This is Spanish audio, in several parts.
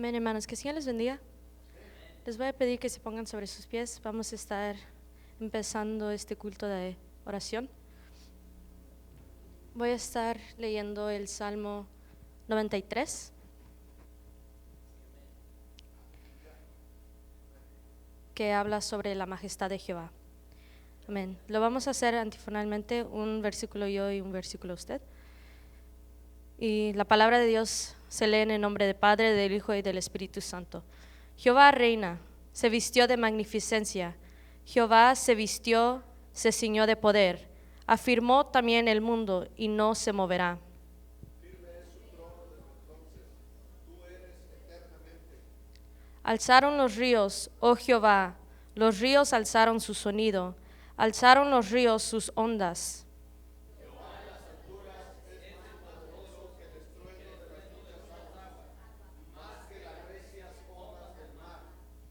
Amén, hermanos, que el Señor les bendiga. Les voy a pedir que se pongan sobre sus pies. Vamos a estar empezando este culto de oración. Voy a estar leyendo el Salmo 93, que habla sobre la majestad de Jehová. Amén. Lo vamos a hacer antifonalmente, un versículo yo y un versículo usted. Y la palabra de Dios se lee en el nombre del Padre, del Hijo y del Espíritu Santo. Jehová reina, se vistió de magnificencia. Jehová se vistió, se ciñó de poder. Afirmó también el mundo y no se moverá. Alzaron los ríos, oh Jehová, los ríos alzaron su sonido, alzaron los ríos sus ondas.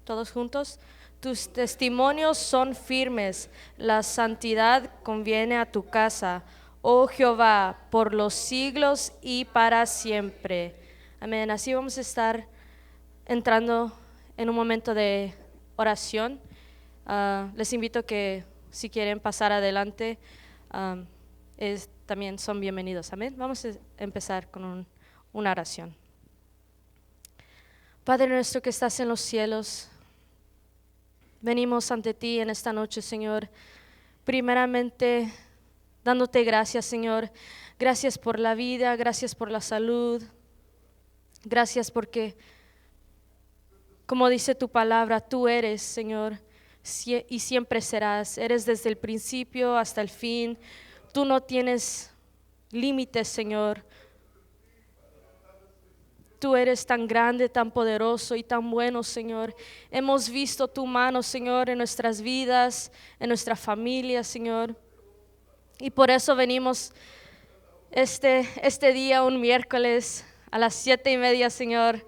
Todos juntos. Tus testimonios son firmes, la santidad conviene a tu casa, oh Jehová, por los siglos y para siempre. Amén. Así vamos a estar entrando en un momento de oración. Les invito que si quieren pasar adelante, también son bienvenidos. Amén. Vamos a empezar con una oración. Padre nuestro que estás en los cielos, venimos ante ti en esta noche, Señor, primeramente dándote gracias, Señor. Gracias por la vida, gracias por la salud. Gracias porque, como dice tu palabra, tú eres, Señor, y siempre serás. Eres desde el principio hasta el fin. Tú no tienes límites, Señor. Tú eres tan grande, tan poderoso y tan bueno, Señor. Hemos visto tu mano, Señor, en nuestras vidas, en nuestra familia, Señor. Y por eso venimos este día, un miércoles, a las 7:30, Señor,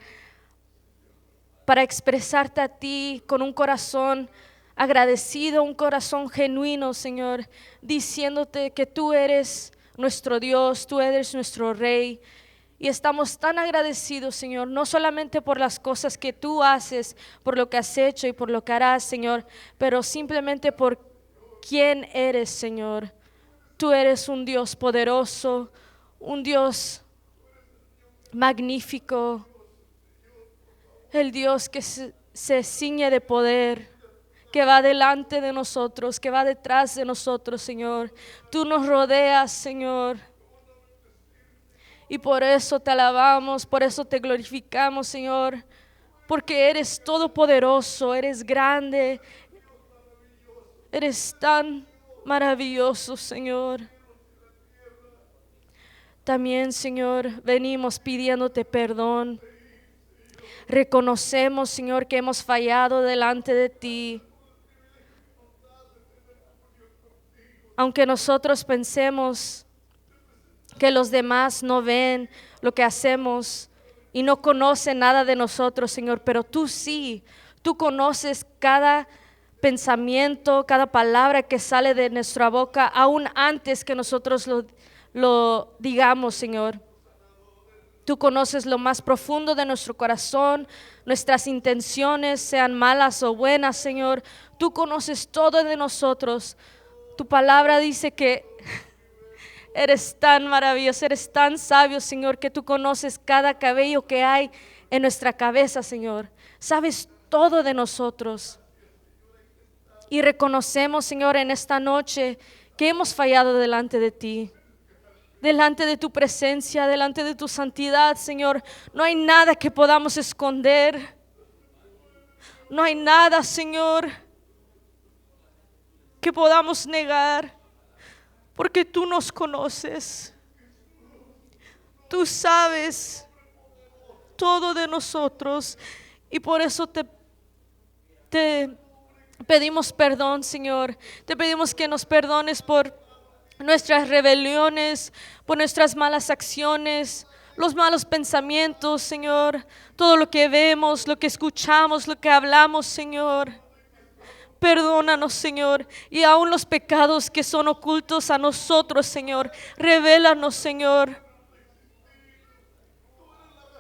para expresarte a ti con un corazón agradecido, un corazón genuino, Señor, diciéndote que tú eres nuestro Dios, tú eres nuestro Rey. Y estamos tan agradecidos, Señor, no solamente por las cosas que tú haces, por lo que has hecho y por lo que harás, Señor, pero simplemente por quién eres, Señor. Tú eres un Dios poderoso, un Dios magnífico, el Dios que se ciñe de poder, que va delante de nosotros, que va detrás de nosotros, Señor. Tú nos rodeas, Señor. Y por eso te alabamos, por eso te glorificamos, Señor, porque eres todopoderoso, eres grande, eres tan maravilloso, Señor. También, Señor, venimos pidiéndote perdón. Reconocemos, Señor, que hemos fallado delante de ti. Aunque nosotros pensemos que los demás no ven lo que hacemos y no conocen nada de nosotros, Señor, pero tú sí, tú conoces cada pensamiento, cada palabra que sale de nuestra boca, aún antes que nosotros lo digamos, Señor. Tú conoces lo más profundo de nuestro corazón, nuestras intenciones, sean malas o buenas, Señor. Tú conoces todo de nosotros. Tu palabra dice que eres tan maravilloso, eres tan sabio, Señor, que tú conoces cada cabello que hay en nuestra cabeza, Señor. Sabes todo de nosotros. Y reconocemos, Señor, en esta noche que hemos fallado delante de ti, delante de tu presencia, delante de tu santidad, Señor. No hay nada que podamos esconder. No hay nada, Señor, que podamos negar. Porque tú nos conoces, tú sabes todo de nosotros y por eso te pedimos perdón, Señor. Te pedimos que nos perdones por nuestras rebeliones, por nuestras malas acciones, los malos pensamientos, Señor. Todo lo que vemos, lo que escuchamos, lo que hablamos, Señor. Perdónanos, Señor, y aún los pecados que son ocultos a nosotros, Señor, revélanos, Señor.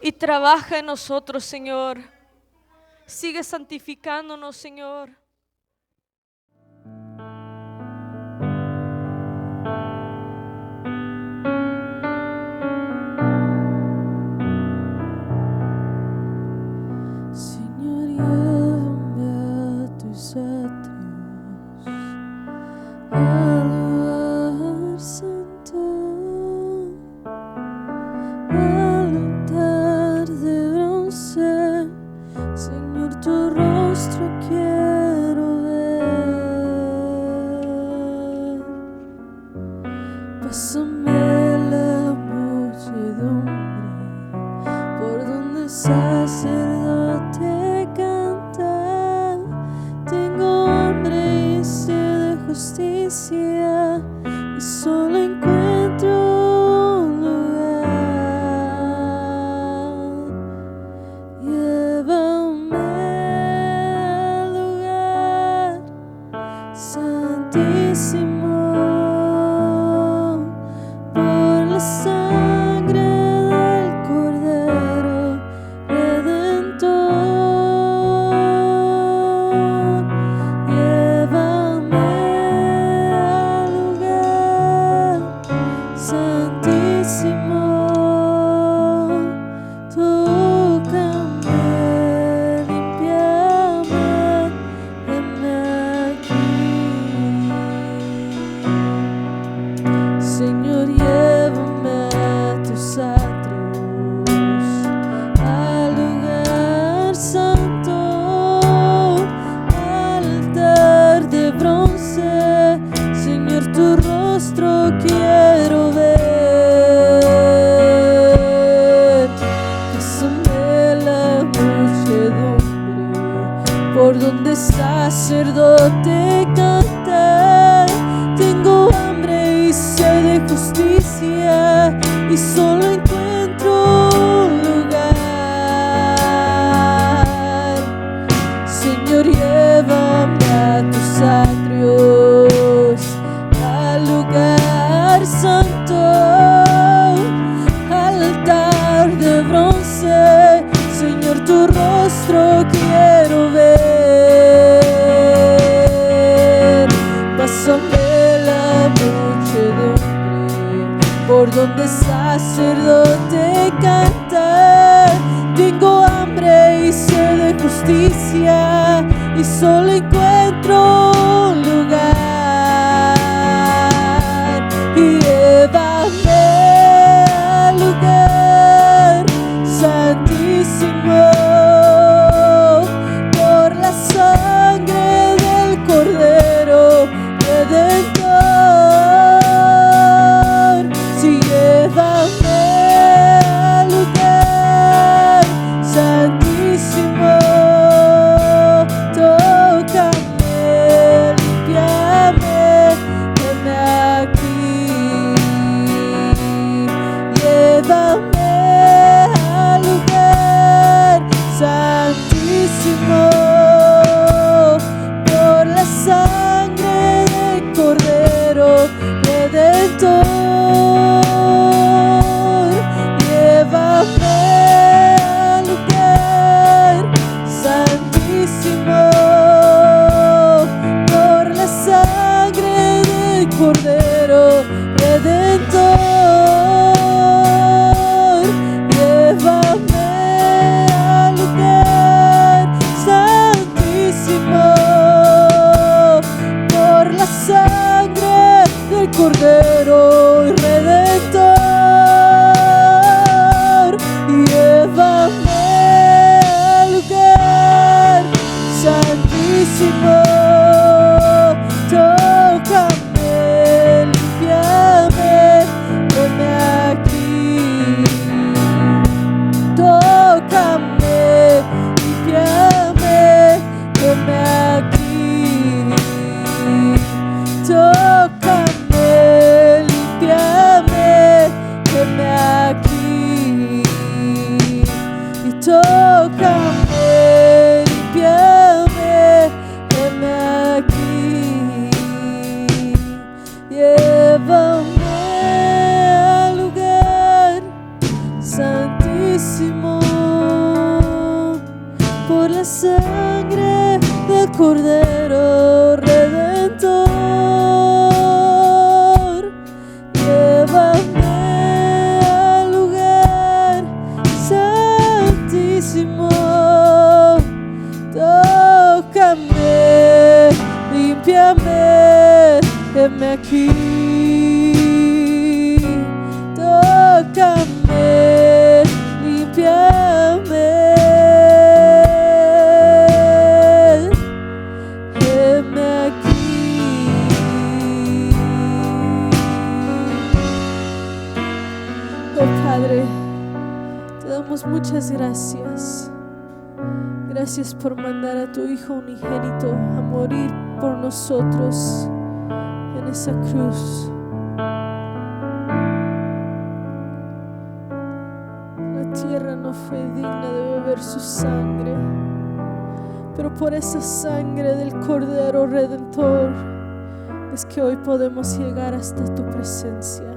y trabaja en nosotros, Señor. Sigue santificándonos, Señor. Señor, llévame a tus atrios, al lugar santo, al altar de bronce. Señor, tu rostro quiero ver. Pásame la muchedumbre por donde el sacerdote canta. Tengo hambre y sed de justicia y solo encuentro un lugar. Llévame al lugar santísimo por la sangre del Cordero Redentor. Llévame al lugar santísimo. Tócame, limpiame, heme aquí. Señor, llévame a tus atrios, al lugar santo, al altar de bronce. Señor, tu rostro quiero ver. Pásame la muchedumbre por donde el sacerdote canta. Tengo hambre y sed de justicia y solo encuentro un lugar. Señor, llévame a tus atrios, al lugar santo, al altar de bronce. Señor, tu rostro quiero ver. Pásame la muchedumbre por donde el sacerdote canta. Tengo hambre y sed de justicia y solo encuentro un lugar. Llévame al lugar santísimo por la sangre del Cordero Redentor. Sí, llévame al lugar santísimo. Tócame, la sangre del Cordero Redentor. Llévame al lugar santísimo, tócame, límpiame, heme aquí. Tócame, límpiame, heme aquí. Oh Padre, te damos muchas gracias. Gracias por mandar a tu Hijo unigénito a morir por nosotros en esa cruz. La tierra no fue digna de beber su sangre, pero por esa sangre del Cordero Redentor es que hoy podemos llegar hasta tu presencia.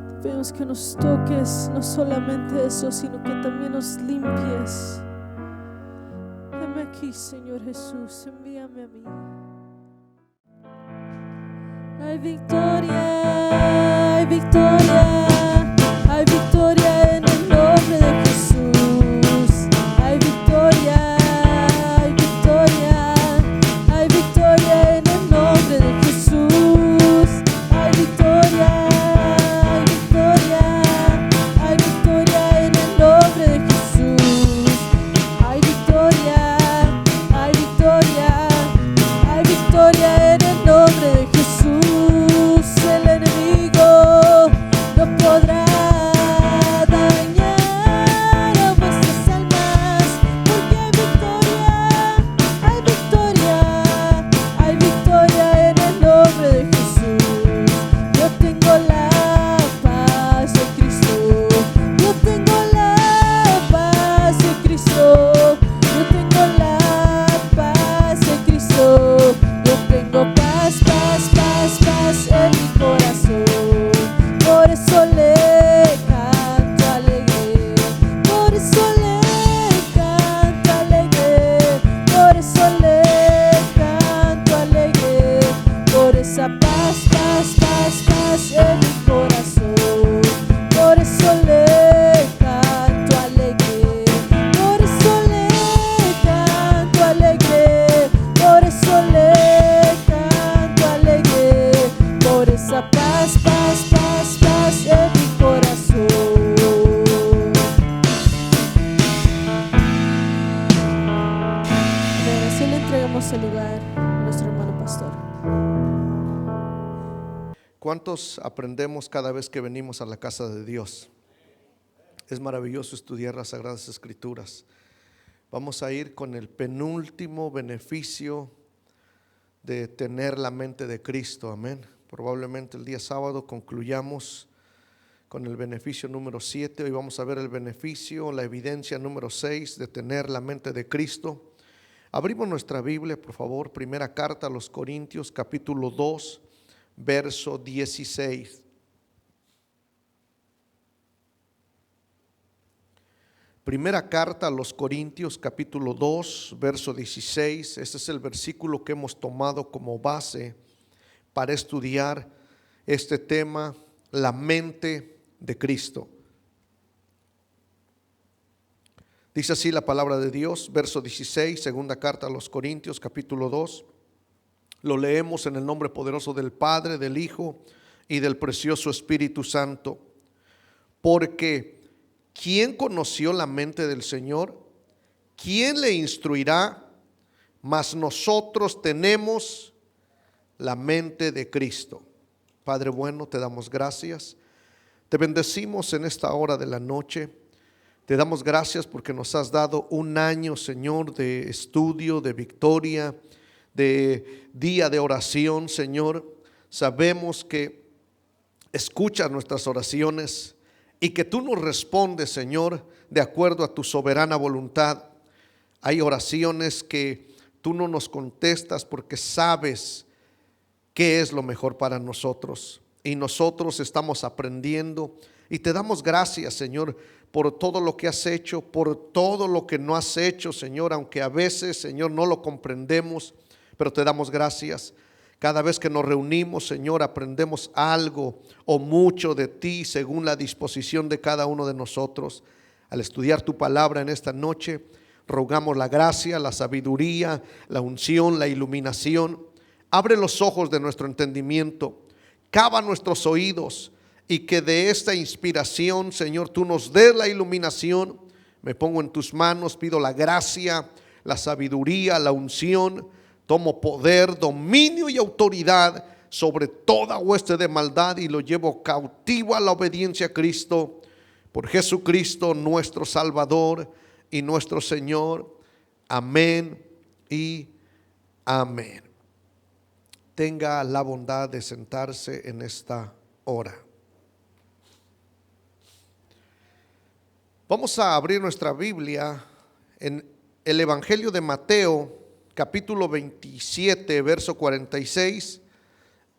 Te pedimos que nos toques, no solamente eso, sino que también nos limpies. Heme aquí, Señor Jesús, envíame a mí. Hay victoria, hay victoria, hay victoria en el nombre de Jesús. Hay victoria, hay victoria, hay victoria en el nombre de Jesús. Hay victoria, hay victoria, hay victoria en el nombre de Jesús. Hay victoria, hay victoria, hay victoria en el nombre de Jesús. El enemigo no podrá dañar a vuestras almas, porque hay victoria, hay victoria, hay victoria en el nombre de Jesús. Yo tengo la paz de Cristo, yo tengo la paz de Cristo, yo tengo la paz de Cristo, yo tengo paz, paz, paz, paz en mi corazón. Por eso le canto alegre, por eso le canto alegre, por eso le canto alegre, por esa paz, paz, paz, paz en mi corazón. Por eso le canto alegre, por eso le canto alegre, por eso le canto alegre, por esa paz, paz, paz, paz en mi corazón. Amén. Así le entregamos el lugar a nuestro hermano pastor. ¿Cuántos aprendemos cada vez que venimos a la casa de Dios? Es maravilloso estudiar las Sagradas Escrituras. Vamos a ir con el penúltimo beneficio de tener la mente de Cristo. Amén. Probablemente el día sábado concluyamos con el beneficio número 7. Hoy vamos a ver el beneficio, la evidencia número 6 de tener la mente de Cristo. Abrimos nuestra Biblia, por favor. Primera carta a los Corintios, capítulo 2, verso 16. Primera carta a los Corintios, capítulo 2, verso 16. Este es el versículo que hemos tomado como base para estudiar este tema, la mente de Cristo. Dice así la palabra de Dios, verso 16, segunda carta a los Corintios, capítulo 2. Lo leemos en el nombre poderoso del Padre, del Hijo y del precioso Espíritu Santo. Porque ¿quién conoció la mente del Señor? ¿Quién le instruirá? Mas nosotros tenemos la mente de Cristo. Padre bueno, te damos gracias. Te bendecimos en esta hora de la noche. Te damos gracias porque nos has dado un año, Señor, de estudio, de victoria, de día de oración, Señor. Sabemos que escuchas nuestras oraciones y que tú nos respondes, Señor, de acuerdo a tu soberana voluntad. Hay oraciones que tú no nos contestas porque sabes qué es lo mejor para nosotros. Y nosotros estamos aprendiendo y te damos gracias, Señor, por todo lo que has hecho, por todo lo que no has hecho, Señor, aunque a veces, Señor, no lo comprendemos, pero te damos gracias. Cada vez que nos reunimos, Señor, aprendemos algo o mucho de ti según la disposición de cada uno de nosotros. Al estudiar tu palabra en esta noche, rogamos la gracia, la sabiduría, la unción, la iluminación. Abre los ojos de nuestro entendimiento, cava nuestros oídos, y que de esta inspiración, Señor, tú nos des la iluminación. Me pongo en tus manos, pido la gracia, la sabiduría, la unción. Tomo poder, dominio y autoridad sobre toda hueste de maldad y lo llevo cautivo a la obediencia a Cristo, por Jesucristo nuestro Salvador y nuestro Señor. Amén y amén. Tenga la bondad de sentarse en esta hora. Vamos a abrir nuestra Biblia en el Evangelio de Mateo, capítulo 27, verso 46,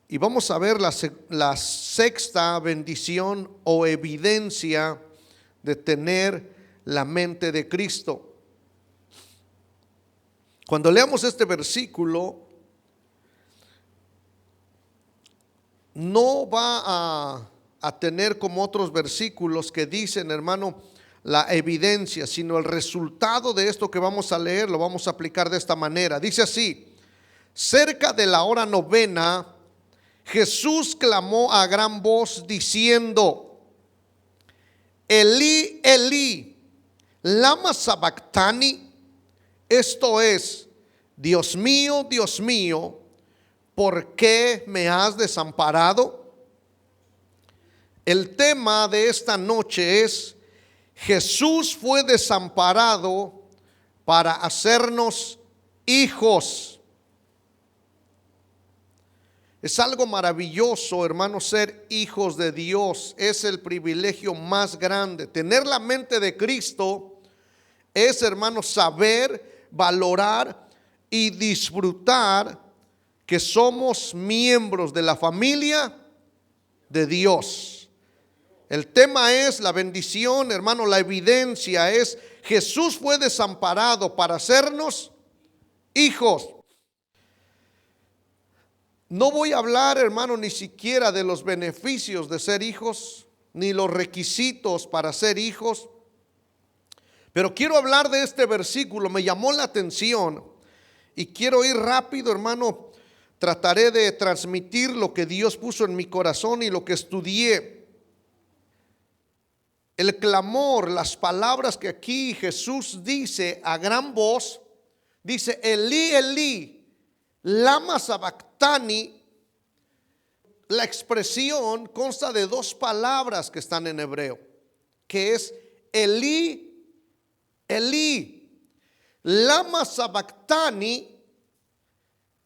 y vamos a ver la sexta bendición o evidencia de tener la mente de Cristo. Cuando leamos este versículo, no va a tener como otros versículos que dicen, hermano, la evidencia, sino el resultado de esto que vamos a leer lo vamos a aplicar de esta manera. Dice así: cerca de la hora novena, Jesús clamó a gran voz diciendo: Elí, Elí, lama sabactani. Esto es: Dios mío, ¿por qué me has desamparado? El tema de esta noche es: Jesús fue desamparado para hacernos hijos. Es algo maravilloso, hermanos, ser hijos de Dios. Es el privilegio más grande. Tener la mente de Cristo es, hermanos, saber, valorar y disfrutar que somos miembros de la familia de Dios. El tema es la bendición, hermano, la evidencia es: Jesús fue desamparado para hacernos hijos. No voy a hablar, hermano, ni siquiera de los beneficios de ser hijos, ni los requisitos para ser hijos, pero quiero hablar de este versículo. Me llamó la atención y quiero ir rápido, hermano. Trataré de transmitir lo que Dios puso en mi corazón y lo que estudié. El clamor, las palabras que aquí Jesús dice a gran voz, dice: Elí, Elí, lama sabactani. La expresión consta de dos palabras que están en hebreo, que es Elí, Elí. Lama sabactani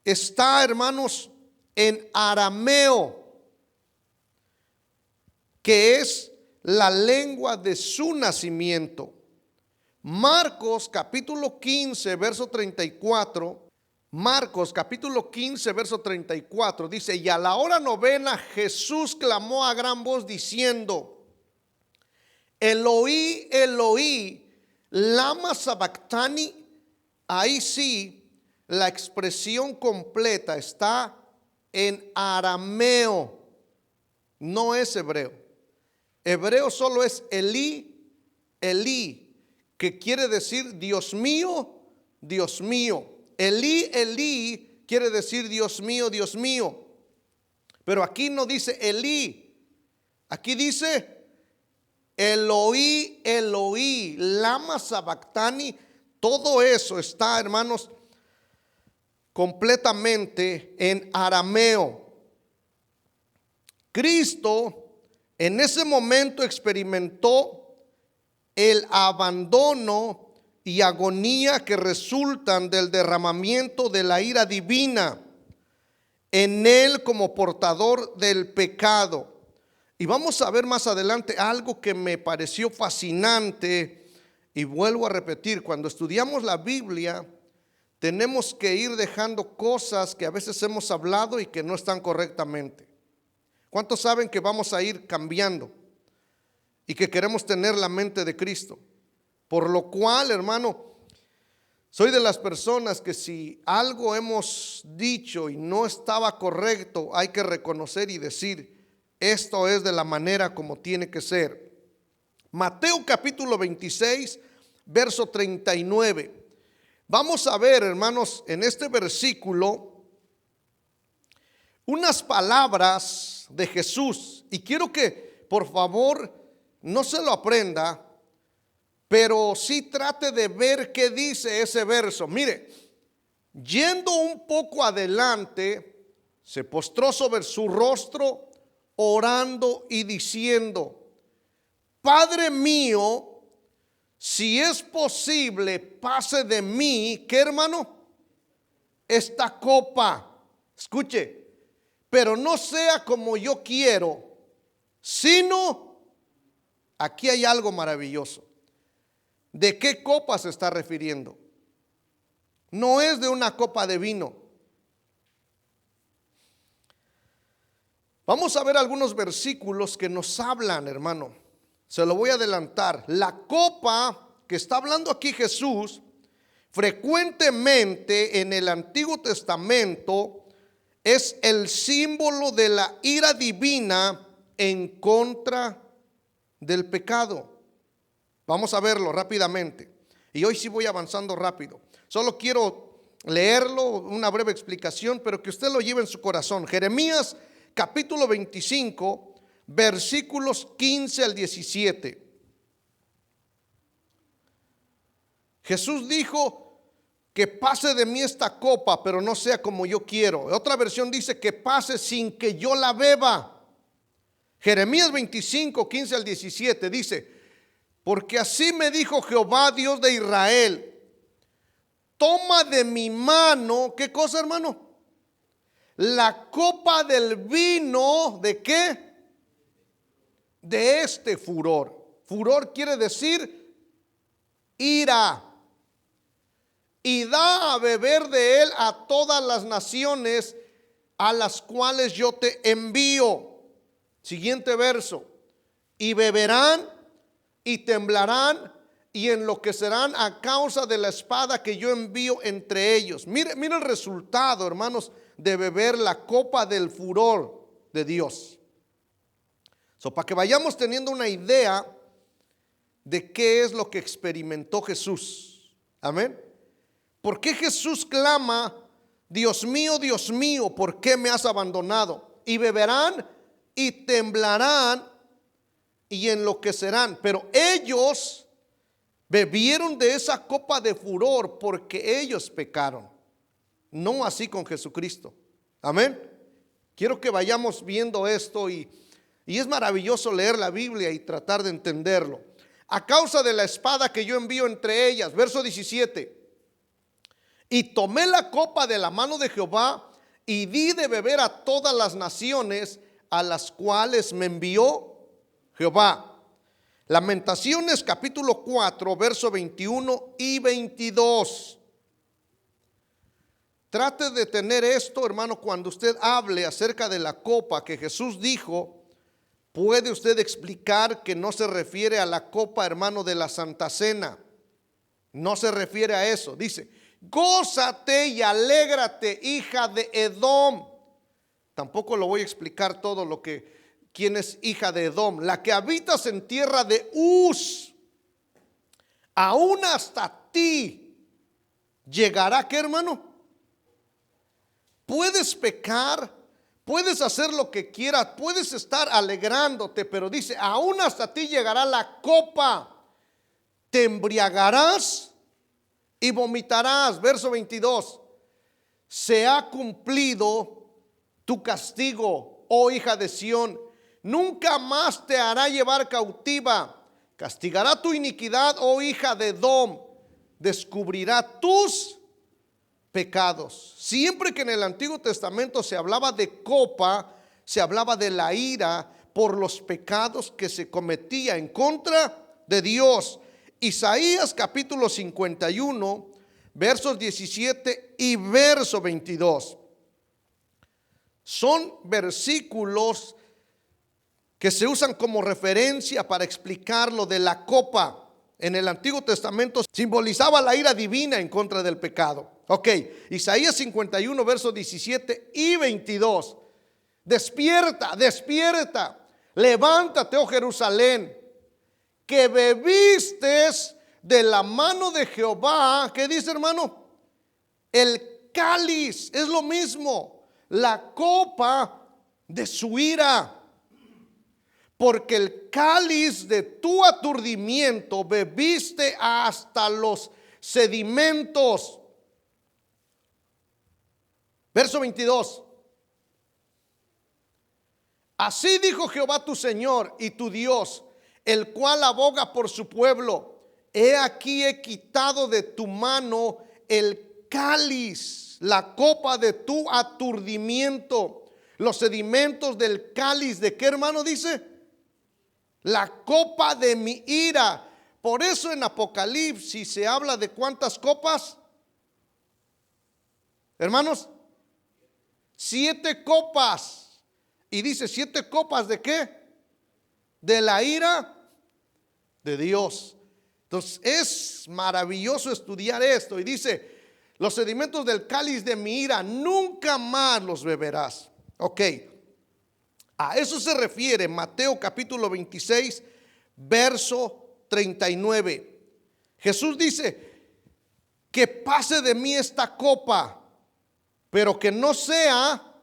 está, hermanos, en arameo, que es la lengua de su nacimiento. Marcos capítulo 15 verso 34. Marcos capítulo 15 verso 34 dice: y a la hora novena Jesús clamó a gran voz diciendo: Eloí, Eloí, lama sabactani. Ahí sí, la expresión completa está en arameo, no es hebreo. Hebreo solo es Elí, Elí, que quiere decir Dios mío, Dios mío. Elí, Elí quiere decir Dios mío, Dios mío. Pero aquí no dice Elí, aquí dice Eloí, Eloí, lama sabactani. Todo eso está, hermanos, completamente en arameo. Cristo en ese momento experimentó el abandono y agonía que resultan del derramamiento de la ira divina en él como portador del pecado. Y vamos a ver más adelante algo que me pareció fascinante. Y vuelvo a repetir, cuando estudiamos la Biblia tenemos que ir dejando cosas que a veces hemos hablado y que no están correctamente. ¿Cuántos saben que vamos a ir cambiando? y que queremos tener la mente de Cristo. Por lo cual, hermano, soy de las personas que si algo hemos dicho y no estaba correcto, hay que reconocer y decir, esto es de la manera como tiene que ser. Mateo capítulo 26, verso 39. Vamos a ver, hermanos, en este versículo unas palabras de Jesús. Y quiero que, por favor, no se lo aprenda, pero sí trate de ver qué dice ese verso. Mire, yendo un poco adelante, se postró sobre su rostro, orando y diciendo: Padre mío, si es posible, pase de mí, ¿qué, hermano? Esta copa. Escuche, pero no sea como yo quiero, sino, aquí hay algo maravilloso. ¿De qué copa se está refiriendo? No es de una copa de vino. Vamos a ver algunos versículos que nos hablan, hermano. Se lo voy a adelantar. La copa que está hablando aquí Jesús, frecuentemente en el Antiguo Testamento, es el símbolo de la ira divina en contra del pecado. Vamos a verlo rápidamente. Y hoy sí voy avanzando rápido. Solo quiero leerlo, una breve explicación, pero que usted lo lleve en su corazón. Jeremías capítulo 25, versículos 15 al 17. Jesús dijo que pase de mí esta copa, pero no sea como yo quiero. Otra versión dice que pase sin que yo la beba. Jeremías 25, 15 al 17 dice: porque así me dijo Jehová, Dios de Israel, toma de mi mano, ¿qué cosa, hermano? La copa del vino, ¿de qué? De este furor. Furor quiere decir ira. Y da a beber de él a todas las naciones a las cuales yo te envío. Siguiente verso. Y beberán y temblarán y enloquecerán a causa de la espada que yo envío entre ellos. Mire el resultado, hermanos, de beber la copa del furor de Dios. Para que vayamos teniendo una idea de qué es lo que experimentó Jesús. Amén. ¿Por qué Jesús clama: Dios mío, ¿por qué me has abandonado? Y beberán y temblarán y enloquecerán. Pero ellos bebieron de esa copa de furor porque ellos pecaron. No así con Jesucristo. Amén. Quiero que vayamos viendo esto y es maravilloso leer la Biblia y tratar de entenderlo. A causa de la espada que yo envío entre ellas. Verso 17. Y tomé la copa de la mano de Jehová y di de beber a todas las naciones a las cuales me envió Jehová. Lamentaciones capítulo 4, verso 21 y 22. Trate de tener esto, hermano, cuando usted hable acerca de la copa que Jesús dijo. Puede usted explicar que no se refiere a la copa, hermano, de la Santa Cena. No se refiere a eso. Dice: gózate y alégrate, hija de Edom. Tampoco lo voy a explicar todo lo que quién es hija de Edom. La que habitas en tierra de Uz, aún hasta ti llegará, ¿qué, hermano? Puedes pecar, puedes hacer lo que quieras, puedes estar alegrándote, pero dice: aún hasta ti llegará la copa, te embriagarás y vomitarás. Verso 22. Se ha cumplido tu castigo, oh hija de Sión. Nunca más te hará llevar cautiva. Castigará tu iniquidad, oh hija de Edom. Descubrirá tus pecados. Siempre que en el Antiguo Testamento se hablaba de copa, se hablaba de la ira por los pecados que se cometía en contra de Dios. Isaías capítulo 51, versos 17 y verso 22. Son versículos que se usan como referencia para explicar lo de la copa. En el Antiguo Testamento simbolizaba la ira divina en contra del pecado. Ok, Isaías 51, versos 17 y 22. Despierta, despierta, levántate, oh Jerusalén, que bebiste de la mano de Jehová. ¿Qué dice, hermano? El cáliz, es lo mismo, la copa de su ira. Porque el cáliz de tu aturdimiento bebiste hasta los sedimentos. Verso 22. Así dijo Jehová tu Señor y tu Dios, el cual aboga por su pueblo. He aquí he quitado de tu mano el cáliz, la copa de tu aturdimiento, los sedimentos del cáliz. ¿De qué, hermano? Dice, la copa de mi ira. Por eso en Apocalipsis se habla de ¿cuántas copas? Hermanos, 7 copas. Y dice, 7 copas ¿de qué? De la ira de Dios. Entonces es maravilloso estudiar esto. Y dice, los sedimentos del cáliz de mi ira nunca más los beberás. Ok, a eso se refiere Mateo capítulo 26, verso 39. Jesús dice, que pase de mí esta copa, pero que no sea,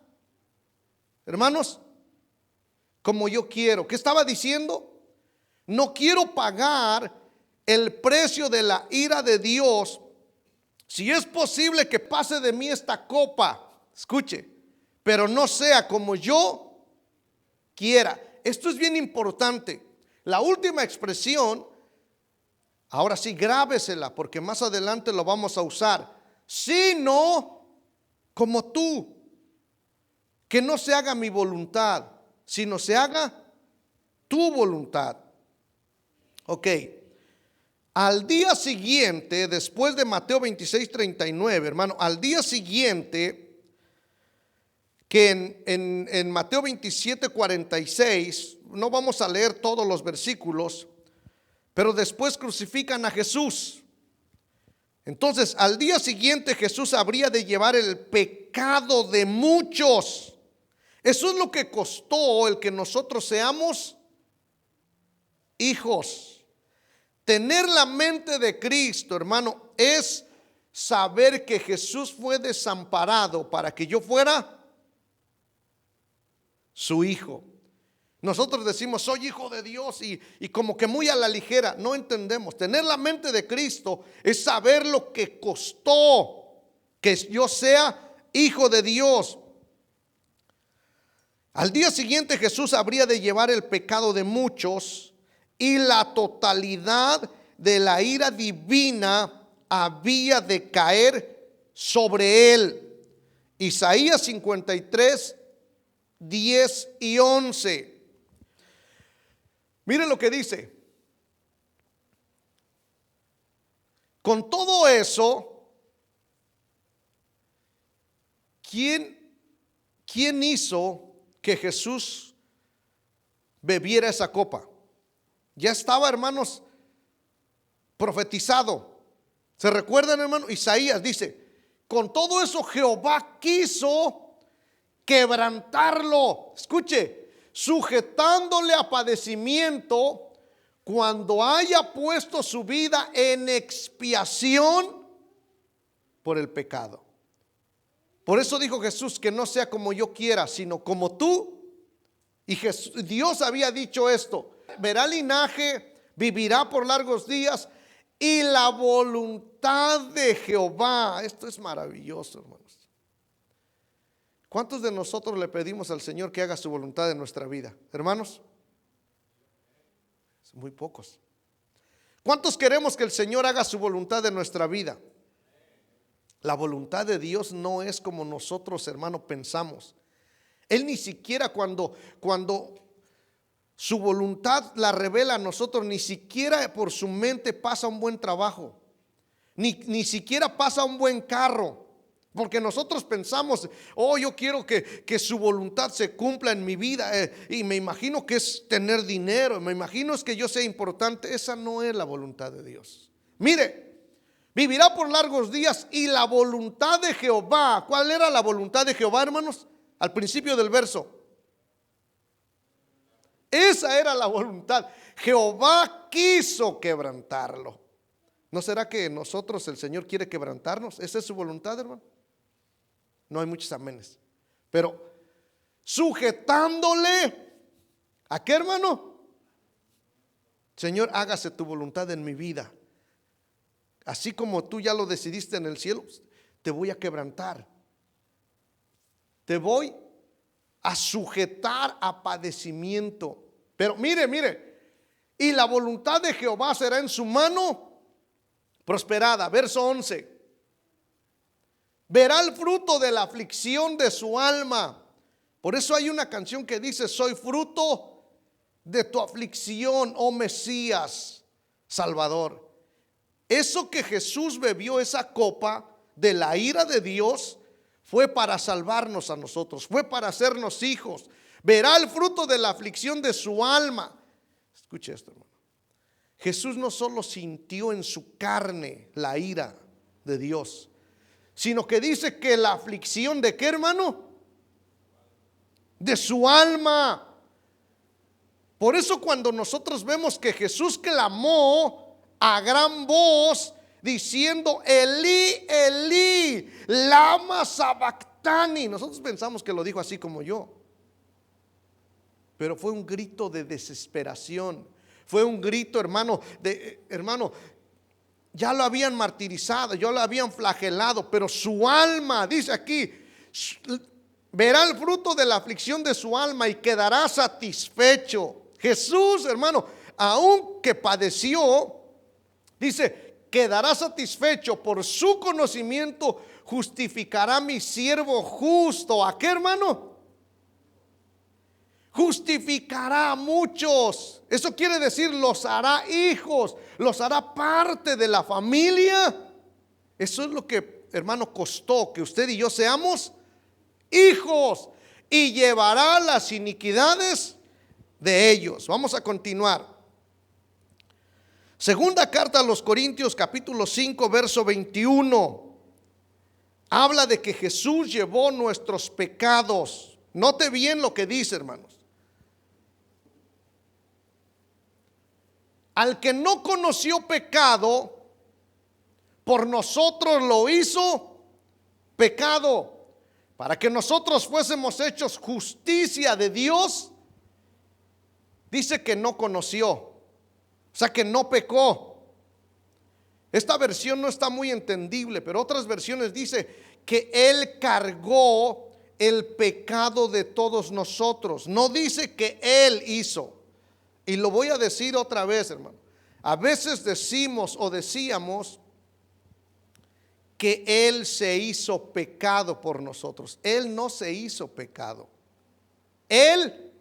hermanos, como yo quiero. ¿Qué estaba diciendo? No quiero pagar el precio de la ira de Dios. Si es posible que pase de mí esta copa, escuche, pero no sea como yo quiera. Esto es bien importante. La última expresión, ahora sí grábesela, porque más adelante lo vamos a usar. Sino como tú, que no se haga mi voluntad, sino se haga tu voluntad. Ok, al día siguiente, después de Mateo 26, 39, hermano, al día siguiente, que en Mateo 27, 46, no vamos a leer todos los versículos, pero después crucifican a Jesús. Entonces, al día siguiente Jesús habría de llevar el pecado de muchos. Eso es lo que costó el que nosotros seamos hijos. Tener la mente de Cristo, hermano, es saber que Jesús fue desamparado para que yo fuera su hijo. Nosotros decimos, soy hijo de Dios, y como que muy a la ligera. No entendemos. Tener la mente de Cristo es saber lo que costó que yo sea hijo de Dios. Al día siguiente Jesús habría de llevar el pecado de muchos, y la totalidad de la ira divina había de caer sobre él. Isaías 53, 10 y 11. Miren lo que dice. Con todo eso, ¿quién hizo que Jesús bebiera esa copa? Ya estaba, hermanos, profetizado. ¿Se recuerdan, hermano? Isaías dice, con todo eso Jehová quiso quebrantarlo. Escuche, sujetándole a padecimiento cuando haya puesto su vida en expiación por el pecado. Por eso dijo Jesús, que no sea como yo quiera, sino como tú. Y Dios había dicho esto: verá linaje, vivirá por largos días, y la voluntad de Jehová. Esto es maravilloso, hermanos. ¿Cuántos de nosotros le pedimos al Señor que haga su voluntad en nuestra vida, hermanos? Muy pocos. ¿Cuántos queremos que el Señor haga su voluntad en nuestra vida? La voluntad de Dios no es como nosotros, hermano, pensamos. Él ni siquiera cuando su voluntad la revela a nosotros, ni siquiera por su mente pasa un buen trabajo, ni siquiera pasa un buen carro. Porque nosotros pensamos, oh, yo quiero que su voluntad se cumpla en mi vida, y me imagino que es tener dinero, me imagino es que yo sea importante. Esa no es la voluntad de Dios. Mire, vivirá por largos días y la voluntad de Jehová. ¿Cuál era la voluntad de Jehová, hermanos? Al principio del verso. Esa era la voluntad. Jehová quiso quebrantarlo. ¿No será que nosotros el Señor quiere quebrantarnos? ¿Esa es su voluntad, hermano? No hay muchos amenes. Pero sujetándole, ¿a qué, hermano? Señor, hágase tu voluntad en mi vida. Así como tú ya lo decidiste en el cielo, te voy a quebrantar. Te voy a sujetar a padecimiento. Pero mire, y la voluntad de Jehová será en su mano prosperada. Verso 11. Verá el fruto de la aflicción de su alma. Por eso hay una canción que dice: soy fruto de tu aflicción, oh Mesías, Salvador. Eso que Jesús bebió, esa copa de la ira de Dios, fue para salvarnos a nosotros, fue para hacernos hijos. Verá el fruto de la aflicción de su alma. Escuche esto, hermano. Jesús no solo sintió en su carne la ira de Dios, sino que dice que la aflicción de qué, hermano, de su alma. Por eso cuando nosotros vemos que Jesús clamó a gran voz diciendo: Elí, Elí, lama sabactani, nosotros pensamos que lo dijo así como yo, pero fue un grito de desesperación. Fue un grito, hermano, ya lo habían martirizado, ya lo habían flagelado, pero su alma, dice aquí, verá el fruto de la aflicción de su alma y quedará satisfecho. Jesús, hermano, aunque padeció, dice, quedará satisfecho. Por su conocimiento justificará mi siervo justo. ¿A qué, hermano? Justificará a muchos. Eso quiere decir, los hará hijos, los hará parte de la familia. Eso es lo que, hermano, costó que usted y yo seamos hijos, y llevará las iniquidades de ellos. Vamos a continuar. Segunda carta a los Corintios, capítulo 5, verso 21. Habla de que Jesús llevó nuestros pecados. Note bien lo que dice, hermanos. Al que no conoció pecado, por nosotros lo hizo pecado, para que nosotros fuésemos hechos justicia de Dios. Dice que no conoció, o sea que no pecó. Esta versión no está muy entendible, pero otras versiones dice que Él cargó el pecado de todos nosotros. No dice que Él hizo. Y lo voy a decir otra vez, hermano. A veces decimos o decíamos que Él se hizo pecado por nosotros. Él no se hizo pecado. Él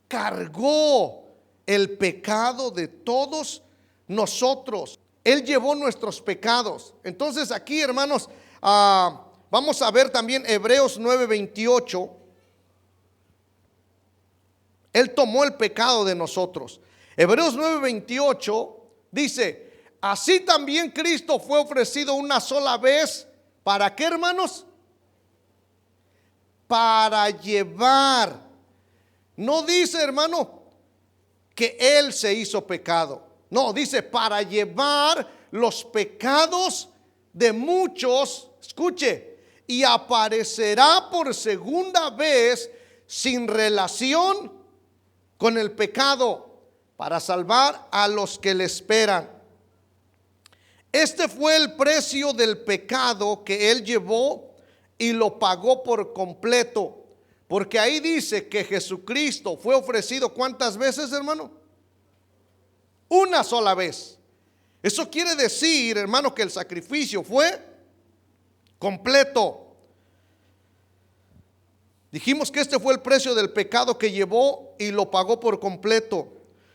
cargó el pecado de todos nosotros. Él llevó nuestros pecados. Entonces aquí, hermanos, vamos a ver también Hebreos 9:28. Él tomó el pecado de nosotros. Hebreos 9:28 dice: así también Cristo fue ofrecido una sola vez. ¿Para qué, hermanos? Para llevar. No dice, hermano, que Él se hizo pecado. No, dice para llevar los pecados de muchos. Escuche, y aparecerá por segunda vez sin relación con el pecado, para salvar a los que le esperan. Este fue el precio del pecado que Él llevó y lo pagó por completo. Porque ahí dice que Jesucristo fue ofrecido ¿cuántas veces, hermano? Una sola vez. Eso quiere decir, hermano, que el sacrificio fue completo. Dijimos que este fue el precio del pecado que llevó y lo pagó por completo.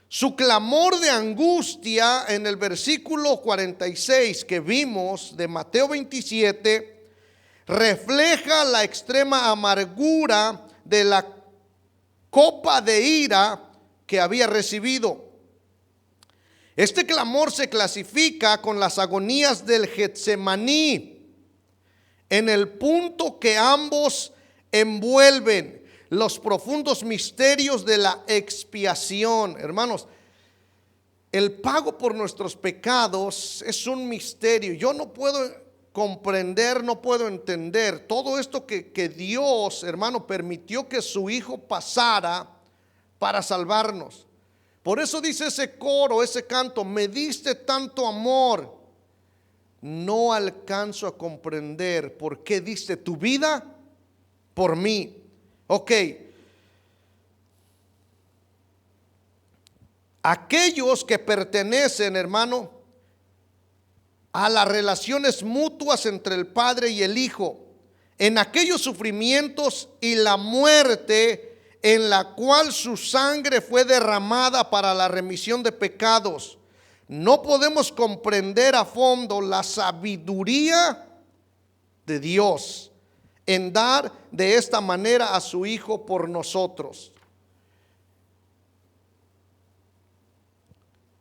Su clamor de angustia en el versículo 46 que vimos de Mateo 27 refleja la extrema amargura de la copa de ira que había recibido. Este clamor se clasifica con las agonías del Getsemaní, en el punto que ambos envuelven los profundos misterios de la expiación. Hermanos, el pago por nuestros pecados es un misterio. Yo no puedo comprender, no puedo entender todo esto que Dios, hermano, permitió que su Hijo pasara para salvarnos. Por eso dice ese coro, ese canto: me diste tanto amor. No alcanzo a comprender por qué diste tu vida por mí. Ok. Aquellos que pertenecen, hermano, a las relaciones mutuas entre el Padre y el Hijo, en aquellos sufrimientos y la muerte en la cual su sangre fue derramada para la remisión de pecados, no podemos comprender a fondo la sabiduría de Dios en dar de esta manera a su Hijo por nosotros.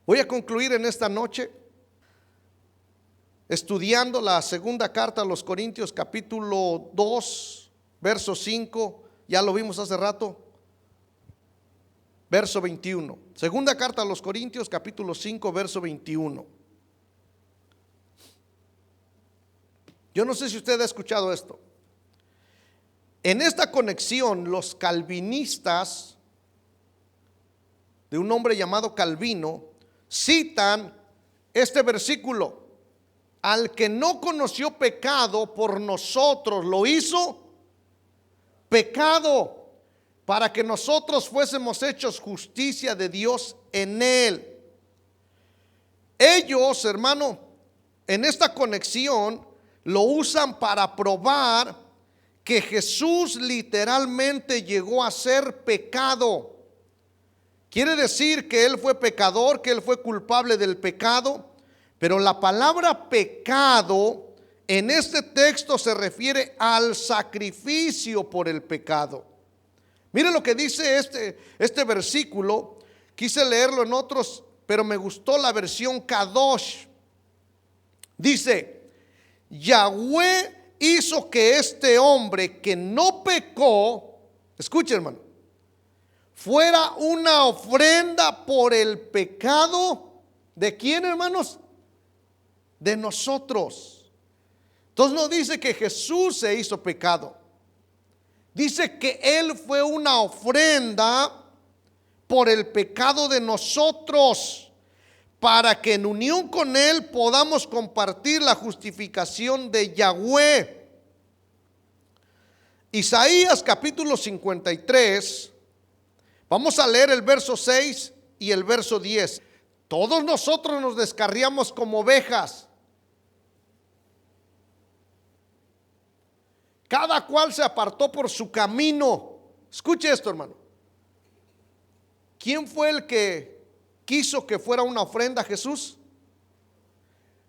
Voy a concluir en esta noche estudiando la segunda carta a los Corintios, capítulo 2, verso 5. Ya lo vimos hace rato. Verso 21. Segunda carta a los Corintios, capítulo 5, verso 21. Yo no sé si usted ha escuchado esto. En esta conexión, los calvinistas, de un hombre llamado Calvino, citan este versículo: al que no conoció pecado, por nosotros lo hizo pecado, para que nosotros fuésemos hechos justicia de Dios en él. Ellos, hermano, en esta conexión lo usan para probar que Jesús literalmente llegó a ser pecado. Quiere decir que Él fue pecador, que Él fue culpable del pecado. Pero la palabra pecado en este texto se refiere al sacrificio por el pecado. Mire lo que dice este versículo. Quise leerlo en otros, pero me gustó la versión Kadosh. Dice: Yahweh hizo que este hombre que no pecó, escuche, hermano, fuera una ofrenda por el pecado. ¿De quién, hermanos? De nosotros. Entonces no dice que Jesús se hizo pecado. Dice que Él fue una ofrenda por el pecado de nosotros, para que en unión con Él podamos compartir la justificación de Yahweh. Isaías capítulo 53, vamos a leer el verso 6 y el verso 10. Todos nosotros nos descarriamos como ovejas, cada cual se apartó por su camino. Escuche esto, hermano. ¿Quién fue el que quiso que fuera una ofrenda a Jesús?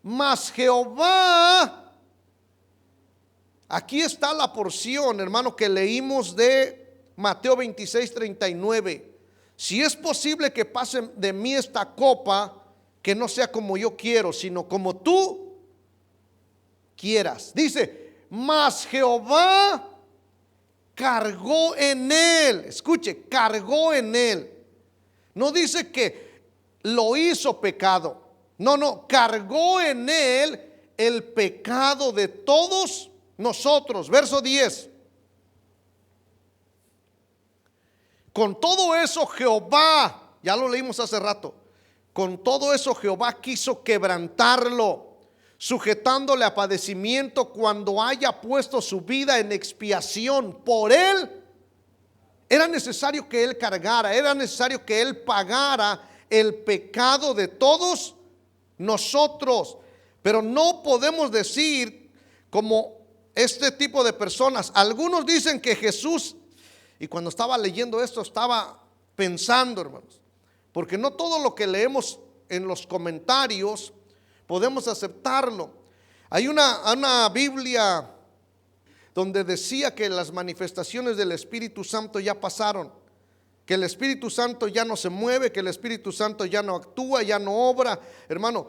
Mas Jehová. Aquí está la porción, hermano, que leímos de Mateo 26:39. Si es posible que pase de mí esta copa, que no sea como yo quiero, sino como tú quieras. Dice: mas Jehová cargó en él. Escuche, cargó en él. No dice que lo hizo pecado. No, cargó en él el pecado de todos nosotros. Verso 10. Con todo eso Jehová, ya lo leímos hace rato, con todo eso Jehová quiso quebrantarlo, sujetándole a padecimiento cuando haya puesto su vida en expiación por él. Era necesario que él cargara, era necesario que él pagara el pecado de todos nosotros. Pero no podemos decir como este tipo de personas. Algunos dicen que Jesús, y cuando estaba leyendo esto estaba pensando, hermanos, porque no todo lo que leemos en los comentarios podemos aceptarlo. Hay una Biblia donde decía que las manifestaciones del Espíritu Santo ya pasaron, que el Espíritu Santo ya no se mueve, que el Espíritu Santo ya no actúa, ya no obra, hermano.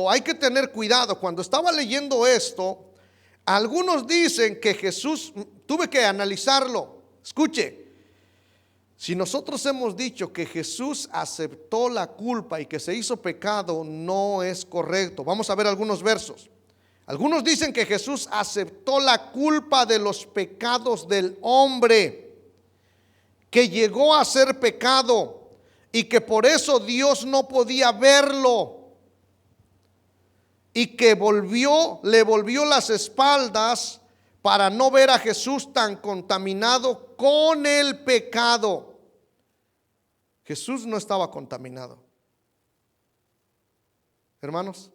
Hay que tener cuidado. Cuando estaba leyendo esto, algunos dicen que Jesús, tuve que analizarlo. Escuche, si nosotros hemos dicho que Jesús aceptó la culpa y que se hizo pecado, no es correcto. Vamos a ver algunos versos. Algunos dicen que Jesús aceptó la culpa de los pecados del hombre, que llegó a ser pecado y que por eso Dios no podía verlo, y que le volvió las espaldas para no ver a Jesús tan contaminado con el pecado. Jesús no estaba contaminado, hermanos.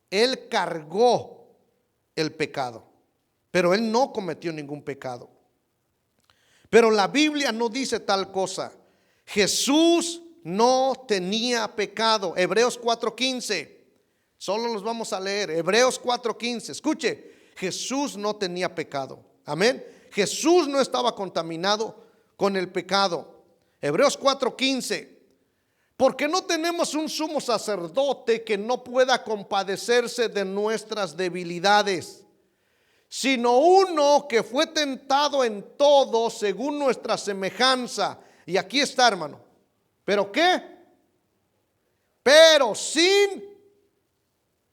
Él cargó el pecado, pero él no cometió ningún pecado. Pero la Biblia no dice tal cosa. Jesús no tenía pecado. Hebreos 4:15. Solo los vamos a leer. Hebreos 4:15. Escuche, Jesús no tenía pecado. Amén. Jesús no estaba contaminado con el pecado. Hebreos 4:15. Porque no tenemos un sumo sacerdote que no pueda compadecerse de nuestras debilidades, sino uno que fue tentado en todo según nuestra semejanza. Y aquí está, hermano. ¿Pero qué? Pero sin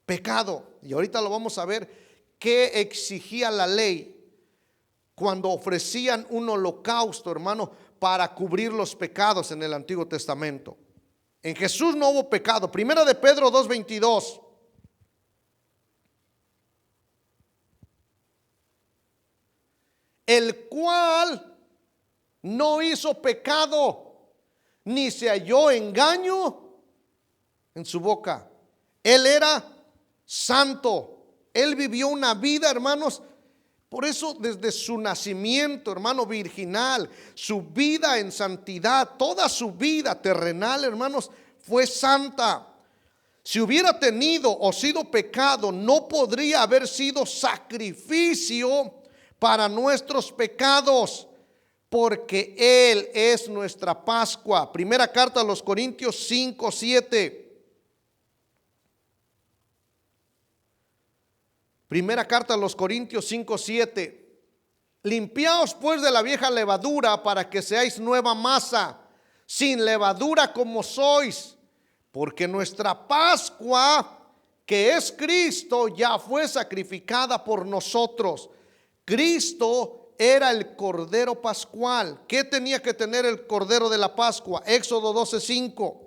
pecado. Y ahorita lo vamos a ver. ¿Qué exigía la ley cuando ofrecían un holocausto, hermano, para cubrir los pecados en el Antiguo Testamento? En Jesús no hubo pecado. Primera de Pedro 2:22. El cual no hizo pecado, ni se halló engaño en su boca. Él era santo. Él vivió una vida, hermanos. Por eso desde su nacimiento, hermano, virginal, su vida en santidad, toda su vida terrenal, hermanos, fue santa. Si hubiera tenido o sido pecado, no podría haber sido sacrificio para nuestros pecados, porque Él es nuestra Pascua. Primera carta a los Corintios 5:7. Primera carta a los Corintios 5:7. Limpiaos pues de la vieja levadura para que seáis nueva masa, sin levadura como sois, porque nuestra Pascua, que es Cristo, ya fue sacrificada por nosotros. Cristo era el Cordero Pascual. ¿Qué tenía que tener el Cordero de la Pascua? Éxodo 12:5.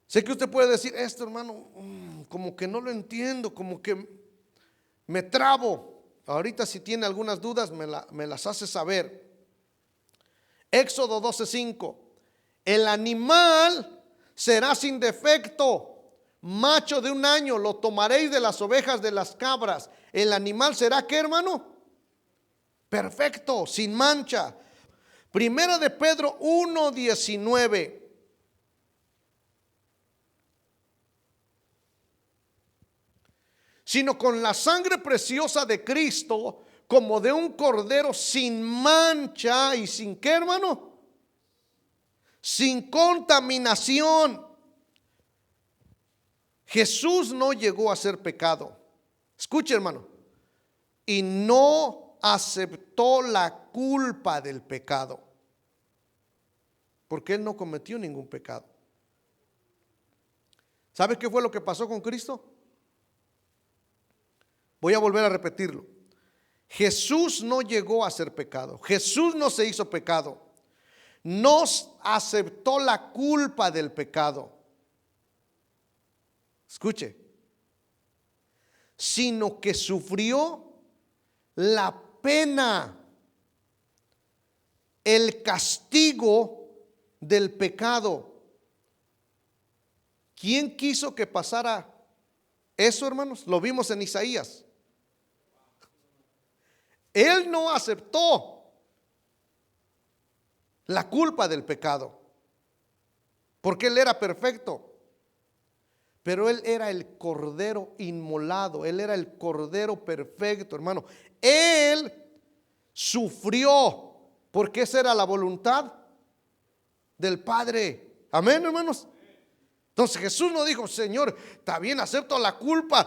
Sé que usted puede decir, esto, hermano, como que no lo entiendo, como que me trabo. Ahorita si tiene algunas dudas me las hace saber. Éxodo 12:5. El animal será sin defecto, macho de 1 año, lo tomaréis de las ovejas, de las cabras. El animal será, ¿qué, hermano? Perfecto, sin mancha. Primera de Pedro 1:19. Sino con la sangre preciosa de Cristo, como de un cordero sin mancha y sin, ¿qué, hermano? Sin contaminación. Jesús no llegó a ser pecado. Escuche, hermano. Y no aceptó la culpa del pecado, porque Él no cometió ningún pecado. ¿Sabe qué fue lo que pasó con Cristo? Voy a volver a repetirlo. Jesús no llegó a ser pecado. Jesús no se hizo pecado. No aceptó la culpa del pecado. Escuche. Sino que sufrió la pena, el castigo del pecado. ¿Quién quiso que pasara eso, hermanos? Lo vimos en Isaías. Él no aceptó la culpa del pecado, porque Él era perfecto. pero Él era el cordero inmolado, Él era el cordero perfecto, hermano. Él sufrió, porque esa era la voluntad del Padre. Amén, hermanos. Entonces Jesús no dijo: Señor, está bien, acepto la culpa.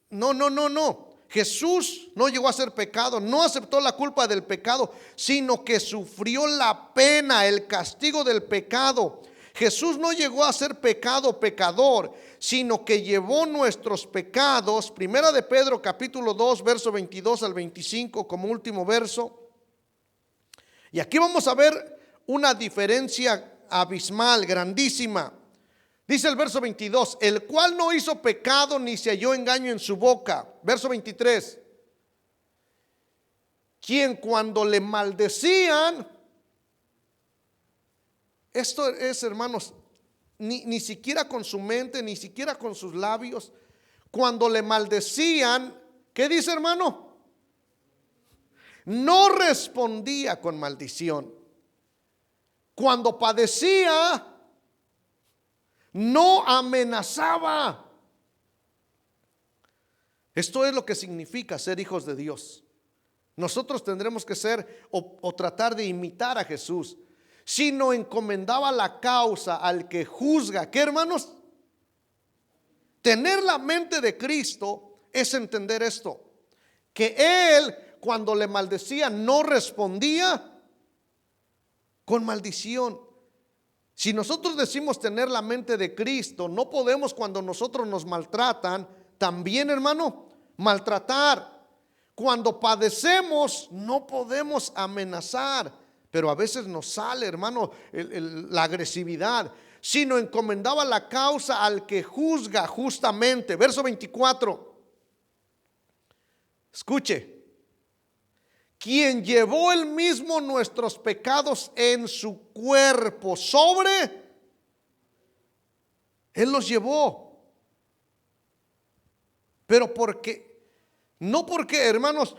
No, no, no, no. Jesús no llegó a hacer pecado, no aceptó la culpa del pecado, sino que sufrió la pena, el castigo del pecado. Jesús no llegó a ser pecado, pecador, sino que llevó nuestros pecados. Primera de Pedro capítulo 2 verso 22 al 25 como último verso. Y aquí vamos a ver una diferencia abismal, grandísima. Dice el verso 22: el cual no hizo pecado ni se halló engaño en su boca. Verso 23: quien cuando le maldecían, esto es, hermanos, ni siquiera con su mente, ni siquiera con sus labios, cuando le maldecían, ¿qué dice, hermano? No respondía con maldición. Cuando padecía, no amenazaba. Esto es lo que significa ser hijos de Dios. Nosotros tendremos que ser o tratar de imitar a Jesús. Si no encomendaba la causa al que juzga, ¿qué, hermanos? Tener la mente de Cristo es entender esto: que Él, cuando le maldecía, no respondía con maldición. Si nosotros decimos tener la mente de Cristo, no podemos, cuando nosotros nos maltratan, también, hermano, maltratar. Cuando padecemos, no podemos amenazar. Pero a veces nos sale, hermano, la agresividad. Sino encomendaba la causa al que juzga justamente. Verso 24. Escuche: quien llevó él mismo nuestros pecados en su cuerpo sobre, Él los llevó. Pero porque, no porque, hermanos,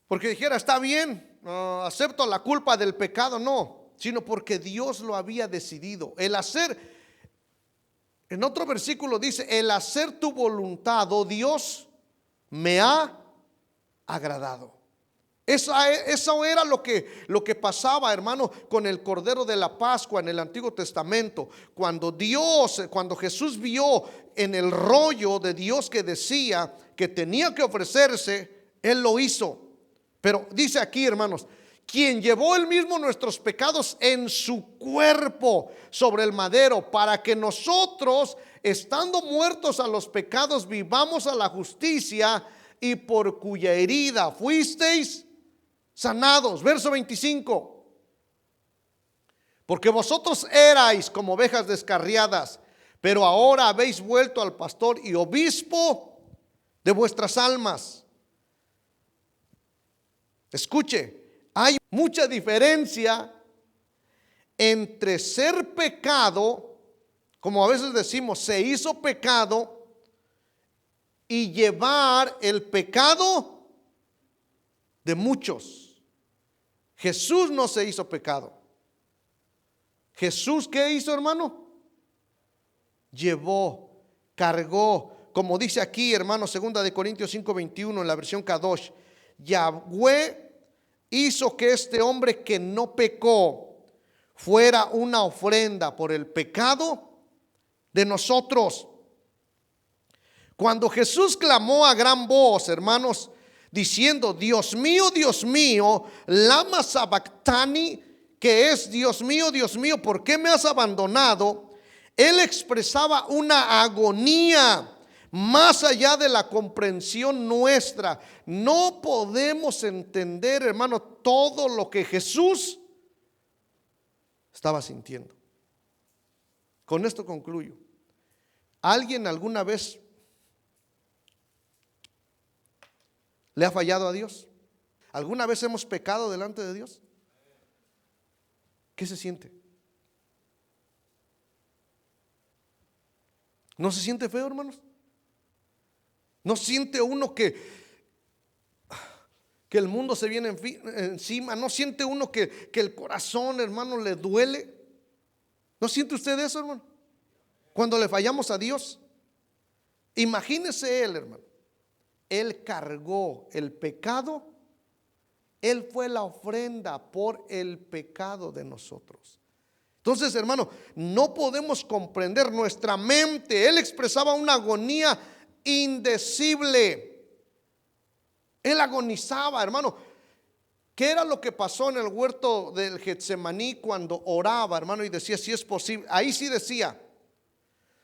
porque dijera está bien, acepto la culpa del pecado, no, sino porque Dios lo había decidido. El hacer, en otro versículo dice: el hacer tu voluntad, oh Dios, me ha agradado. Eso era lo que pasaba, hermano, con el Cordero de la Pascua en el Antiguo Testamento. Cuando Jesús vio en el rollo de Dios que decía que tenía que ofrecerse, Él lo hizo. Pero dice aquí, hermanos: quien llevó él mismo nuestros pecados en su cuerpo sobre el madero, para que nosotros, estando muertos a los pecados, vivamos a la justicia, y por cuya herida fuisteis sanados. Verso 25: porque vosotros erais como ovejas descarriadas, pero ahora habéis vuelto al pastor y obispo de vuestras almas. Escuche, hay mucha diferencia entre ser pecado, como a veces decimos, se hizo pecado, y llevar el pecado de muchos. Jesús no se hizo pecado. Jesús, ¿qué hizo, hermano? Llevó, cargó, como dice aquí, hermano, 2 de Corintios 5:21 en la versión Kadosh: Yahweh hizo que este hombre que no pecó fuera una ofrenda por el pecado de nosotros. Cuando Jesús clamó a gran voz, hermanos, diciendo: Dios mío, lama sabactani, que es Dios mío, ¿por qué me has abandonado? Él expresaba una agonía más allá de la comprensión nuestra. No podemos entender, hermano, todo lo que Jesús estaba sintiendo. Con esto concluyo. ¿Alguien alguna vez le ha fallado a Dios? ¿Alguna vez hemos pecado delante de Dios? ¿Qué se siente? ¿No se siente feo, hermanos? ¿No siente uno que el mundo se viene encima? ¿No siente uno que el corazón, hermano, le duele? ¿No siente usted eso, hermano? Cuando le fallamos a Dios, imagínese él, hermano. Él cargó el pecado. Él fue la ofrenda por el pecado de nosotros. Entonces, hermano, no podemos comprender nuestra mente. Él expresaba una agonía indecible. Él agonizaba, hermano. ¿Qué era lo que pasó en el huerto del Getsemaní cuando oraba, hermano? Y decía, si es posible, ahí sí decía,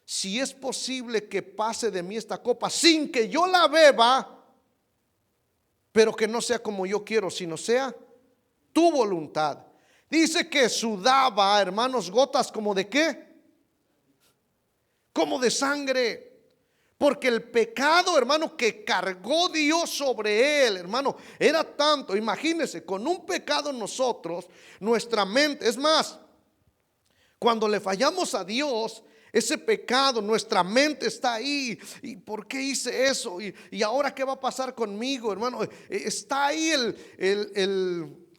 si es posible que pase de mí esta copa sin que yo la beba, pero que no sea como yo quiero, sino sea tu voluntad. Dice que sudaba, hermanos, gotas como de ¿qué? Como de sangre. Porque el pecado, hermano, que cargó Dios sobre él, hermano, era tanto. Imagínense, con un pecado nosotros, nuestra mente, es más, cuando le fallamos a Dios, ese pecado, nuestra mente está ahí. ¿Y por qué hice eso? ¿Y ahora qué va a pasar conmigo, hermano? Está ahí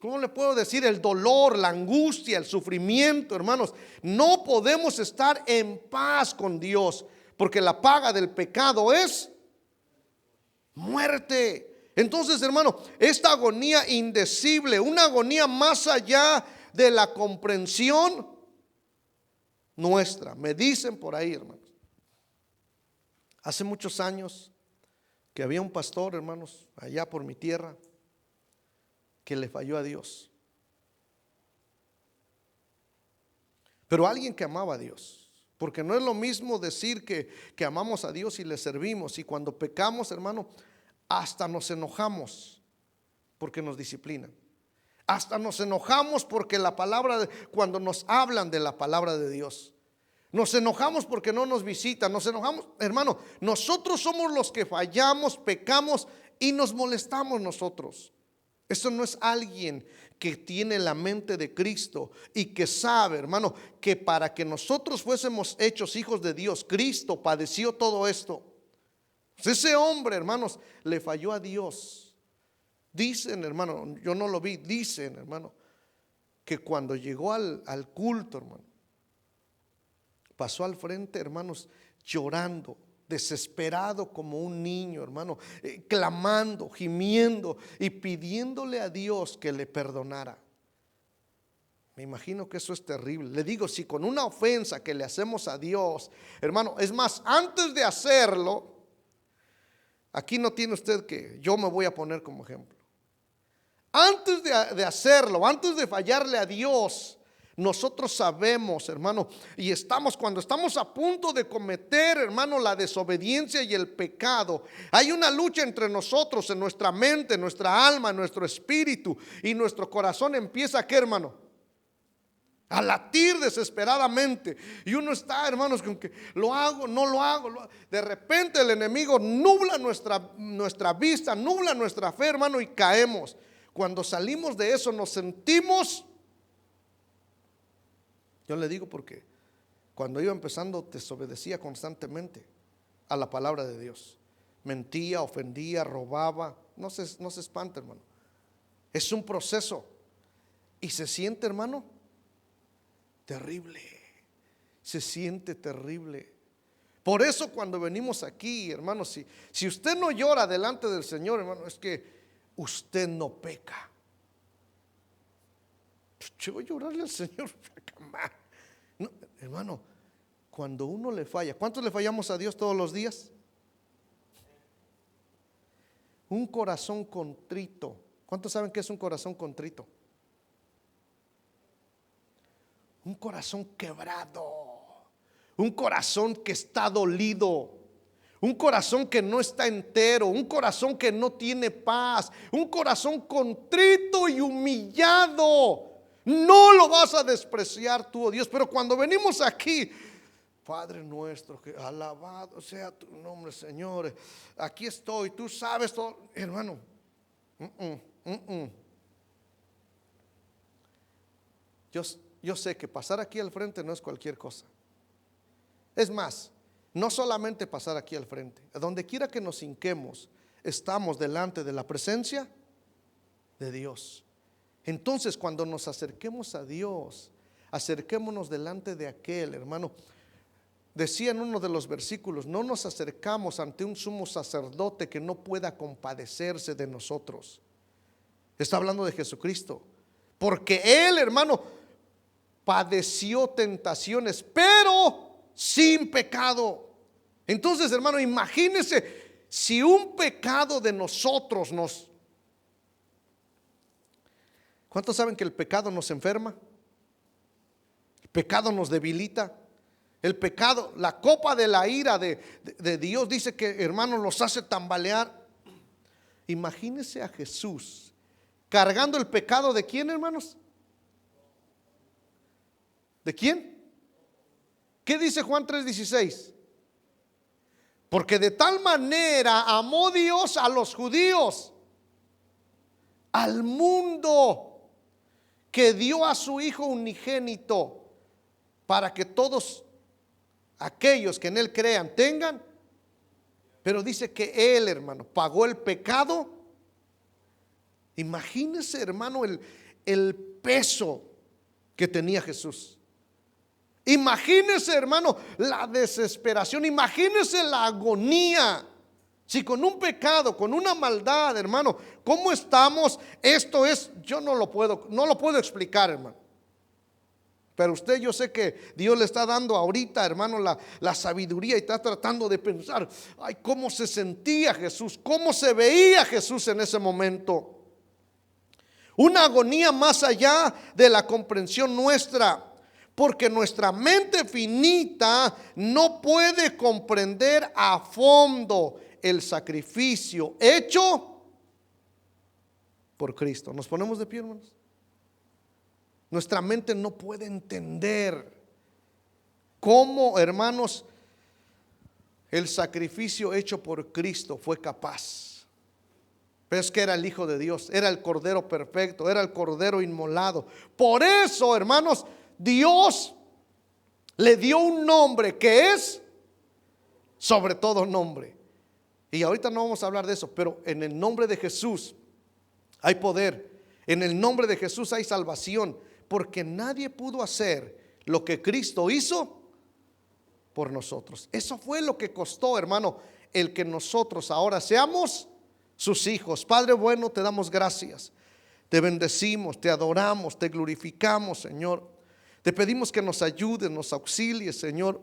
¿cómo le puedo decir? El dolor, la angustia, el sufrimiento, hermanos. No podemos estar en paz con Dios, porque la paga del pecado es muerte. Entonces, hermano, esta agonía indecible, una agonía más allá de la comprensión nuestra. Me dicen por ahí, hermanos, hace muchos años que había un pastor, hermanos, allá por mi tierra, que le falló a Dios. Pero alguien que amaba a Dios, porque no es lo mismo decir que amamos a Dios y le servimos, y cuando pecamos, hermano, hasta nos enojamos porque nos disciplinan. Hasta nos enojamos porque cuando nos hablan de la palabra de Dios, nos enojamos porque no nos visitan, nos enojamos, hermano. Nosotros somos los que fallamos, pecamos y nos molestamos nosotros. Eso no es alguien que tiene la mente de Cristo y que sabe, hermano, que para que nosotros fuésemos hechos hijos de Dios, Cristo padeció todo esto. Ese hombre, hermanos, le falló a Dios. Dicen, hermano, yo no lo vi, dicen, hermano, que cuando llegó al culto, hermano, pasó al frente, hermanos, llorando, desesperado como un niño, hermano, clamando, gimiendo y pidiéndole a Dios que le perdonara. Me imagino que eso es terrible. Le digo, si con una ofensa que le hacemos a Dios, hermano, es más, antes de hacerlo, aquí no tiene usted que, yo me voy a poner como ejemplo. Antes de hacerlo, antes de fallarle a Dios, nosotros sabemos, hermano, y cuando estamos a punto de cometer, hermano, la desobediencia y el pecado, hay una lucha entre nosotros, en nuestra mente, en nuestra alma, en nuestro espíritu, y nuestro corazón empieza, ¿qué, hermano? A latir desesperadamente. Y uno está, hermanos, con que lo hago, no lo hago. De repente el enemigo nubla nuestra vista, nubla nuestra fe, hermano, y caemos. Cuando salimos de eso nos sentimos, yo le digo porque cuando iba empezando desobedecía constantemente a la palabra de Dios. Mentía, ofendía, robaba. No se espante, hermano. Es un proceso. Y se siente, hermano, terrible. Se siente terrible. Por eso cuando venimos aquí, hermano, si usted no llora delante del Señor, hermano, es que usted no peca. Yo voy a llorarle al Señor. No, hermano, cuando uno le falla, ¿cuántos le fallamos a Dios todos los días? Un corazón contrito. ¿Cuántos saben qué es un corazón contrito? Un corazón quebrado, un corazón que está dolido, un corazón que no está entero, un corazón que no tiene paz, un corazón contrito y humillado. No lo vas a despreciar tú, oh Dios. Pero cuando venimos aquí, Padre nuestro, que alabado sea tu nombre, Señor, aquí estoy, tú sabes todo, hermano. Yo sé que pasar aquí al frente no es cualquier cosa. Es más, no solamente pasar aquí al frente, a donde quiera que nos hinquemos, estamos delante de la presencia de Dios. Entonces, cuando nos acerquemos a Dios, acerquémonos delante de aquel, hermano, Decía en uno de los versículos: no nos acercamos ante un sumo sacerdote que no pueda compadecerse de nosotros. Está hablando de Jesucristo, porque Él, hermano, padeció tentaciones, pero sin pecado. Entonces, hermano, imagínese si un pecado de nosotros nos... ¿Cuántos saben que el pecado nos enferma? El pecado nos debilita. El pecado, la copa de la ira de Dios, dice que, hermanos, los hace tambalear. Imagínese a Jesús cargando el pecado de quién, hermanos. ¿De quién? ¿Qué dice Juan 3:16? Porque de tal manera amó Dios a los judíos, al mundo, que dio a su Hijo unigénito, para que todos aquellos que en Él crean tengan. Pero dice que Él, hermano, pagó el pecado. Imagínese, hermano, el peso que tenía Jesús. Imagínese, hermano, la desesperación. Imagínese la agonía. Si con un pecado, con una maldad, hermano, ¿cómo estamos? Esto es, yo no lo puedo explicar, hermano. Pero usted, yo sé que Dios le está dando ahorita, hermano, la sabiduría, y está tratando de pensar: ay, cómo se sentía Jesús, cómo se veía Jesús en ese momento. Una agonía más allá de la comprensión nuestra, porque nuestra mente finita no puede comprender a fondo el sacrificio hecho por Cristo. Nos ponemos de pie, hermanos. Nuestra mente no puede entender cómo, hermanos, el sacrificio hecho por Cristo fue capaz. Pero es que era el Hijo de Dios, era el Cordero perfecto, era el Cordero inmolado. Por eso, hermanos, Dios le dio un nombre que es sobre todo nombre. Y ahorita no vamos a hablar de eso, pero en el nombre de Jesús hay poder. En el nombre de Jesús hay salvación, porque nadie pudo hacer lo que Cristo hizo por nosotros. Eso fue lo que costó, hermano, el que nosotros ahora seamos sus hijos. Padre bueno, te damos gracias, te bendecimos, te adoramos, te glorificamos, Señor. Te pedimos que nos ayudes, nos auxilies, Señor.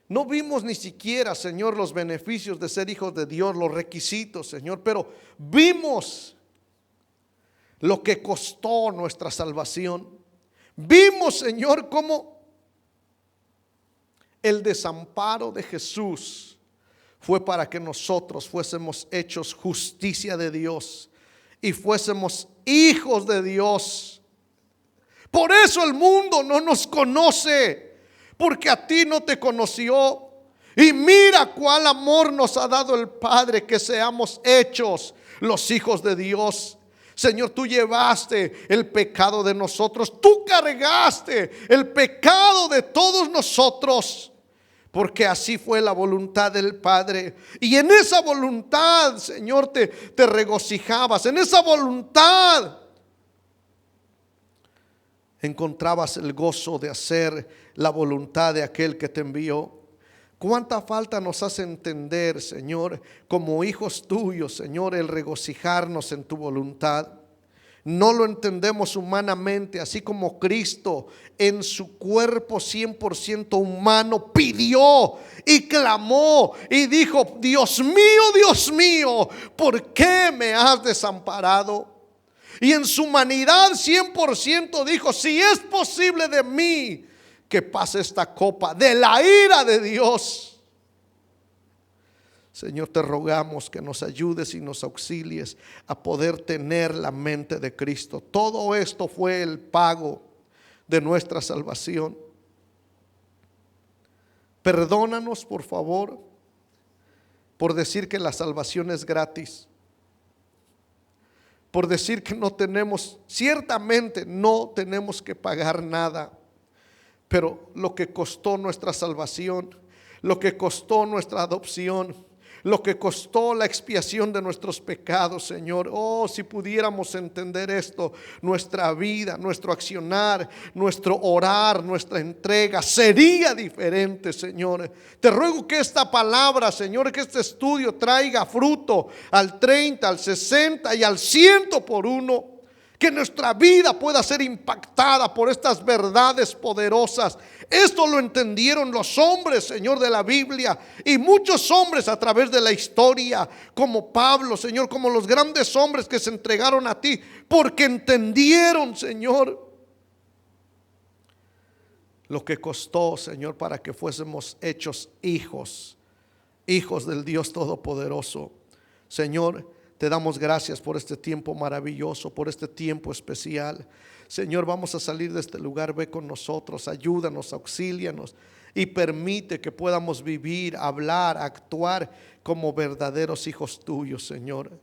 No vimos ni siquiera, Señor, los beneficios de ser hijos de Dios, los requisitos, Señor, pero vimos lo que costó nuestra salvación. Vimos, Señor, cómo el desamparo de Jesús fue para que nosotros fuésemos hechos justicia de Dios y fuésemos hijos de Dios. Por eso el mundo no nos conoce, porque a ti no te conoció. Y mira cuál amor nos ha dado el Padre, que seamos hechos los hijos de Dios. Señor, tú llevaste el pecado de nosotros, tú cargaste el pecado de todos nosotros, porque así fue la voluntad del Padre. Y en esa voluntad, Señor, te regocijabas. En esa voluntad encontrabas el gozo de hacer la voluntad de aquel que te envió. Cuánta falta nos hace entender, Señor, como hijos tuyos, Señor, el regocijarnos en tu voluntad. No lo entendemos humanamente, así como Cristo en su cuerpo 100% humano pidió y clamó y dijo: Dios mío, ¿por qué me has desamparado? Y en su humanidad 100% dijo: si es posible de mí que pase esta copa de la ira de Dios. Señor, te rogamos que nos ayudes y nos auxilies a poder tener la mente de Cristo. Todo esto fue el pago de nuestra salvación. Perdónanos, por favor, por decir que la salvación es gratis, por decir que no tenemos, ciertamente no tenemos que pagar nada. Pero lo que costó nuestra salvación, lo que costó nuestra adopción, lo que costó la expiación de nuestros pecados, Señor. Oh, si pudiéramos entender esto, nuestra vida, nuestro accionar, nuestro orar, nuestra entrega sería diferente, Señor. Te ruego que esta palabra, Señor, que este estudio traiga fruto al 30, al 60 y al 100 por uno. Que nuestra vida pueda ser impactada por estas verdades poderosas. Esto lo entendieron los hombres, Señor, de la Biblia, y muchos hombres a través de la historia, como Pablo, Señor, como los grandes hombres que se entregaron a ti, porque entendieron, Señor, lo que costó, Señor, para que fuésemos hechos hijos del Dios Todopoderoso. Señor, te damos gracias por este tiempo maravilloso, por este tiempo especial. Señor, vamos a salir de este lugar. Ve con nosotros, ayúdanos, auxílianos y permite que podamos vivir, hablar, actuar como verdaderos hijos tuyos, Señor.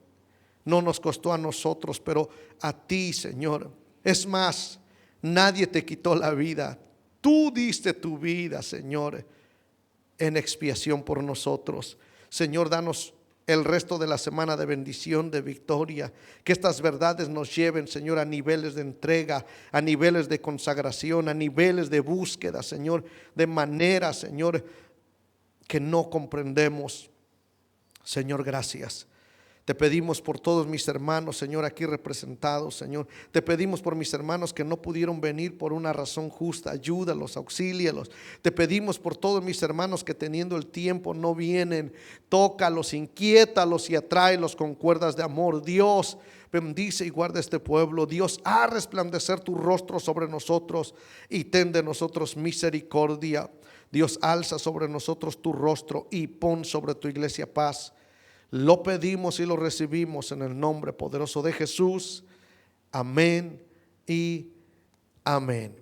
No nos costó a nosotros, pero a ti, Señor. Es más, nadie te quitó la vida. Tú diste tu vida, Señor, en expiación por nosotros. Señor, danos el resto de la semana de bendición, de victoria. Que estas verdades nos lleven, Señor, a niveles de entrega, a niveles de consagración, a niveles de búsqueda, Señor, de manera, Señor, que no comprendemos. Señor, gracias. Te pedimos por todos mis hermanos, Señor, aquí representados, Señor. Te pedimos por mis hermanos que no pudieron venir por una razón justa. Ayúdalos, auxílialos. Te pedimos por todos mis hermanos que teniendo el tiempo no vienen. Tócalos, inquiétalos y atráelos con cuerdas de amor. Dios, bendice y guarda este pueblo. Dios, haz resplandecer tu rostro sobre nosotros y ten de nosotros misericordia. Dios, alza sobre nosotros tu rostro y pon sobre tu iglesia paz. Lo pedimos y lo recibimos en el nombre poderoso de Jesús. Amén y amén.